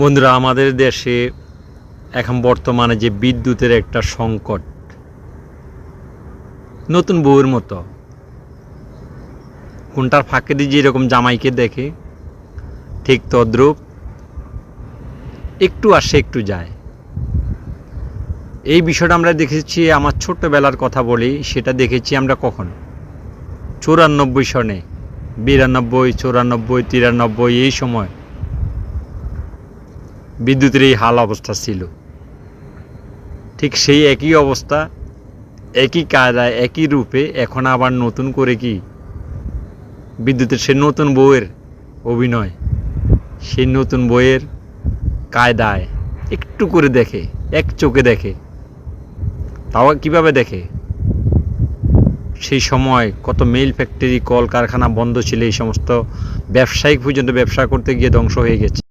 বন্ধুরা, আমাদের দেশে এখন বর্তমানে যে বিদ্যুতের একটা সংকট, নতুন বউয়ের মতো কোনটার ফাঁকে দিয়ে যেরকম জামাইকে দেখে ঠিক তদ্রূপ একটু আসে একটু যায়। এই বিষয়টা আমরা দেখেছি, আমার ছোট্টবেলার কথা বলি, সেটা দেখেছি আমরা কখন 94 সনে, 92, 94, 93 এই সময় বিদ্যুতের এই হাল অবস্থা ছিল। ঠিক সেই একই অবস্থা, একই কায়দায়, একই রূপে এখন আবার নতুন করে কি বিদ্যুতের সে নতুন বউয়ের অভিনয়, সেই নতুন বইয়ের কায়দায় একটু করে দেখে, এক চোখে দেখে। তাও কিভাবে দেখে? সেই সময় কত মিল ফ্যাক্টরি, কল কারখানা বন্ধ ছিল, এই সমস্ত ব্যবসায়িক পর্যন্ত ব্যবসা করতে গিয়ে ধ্বংস হয়ে গেছে।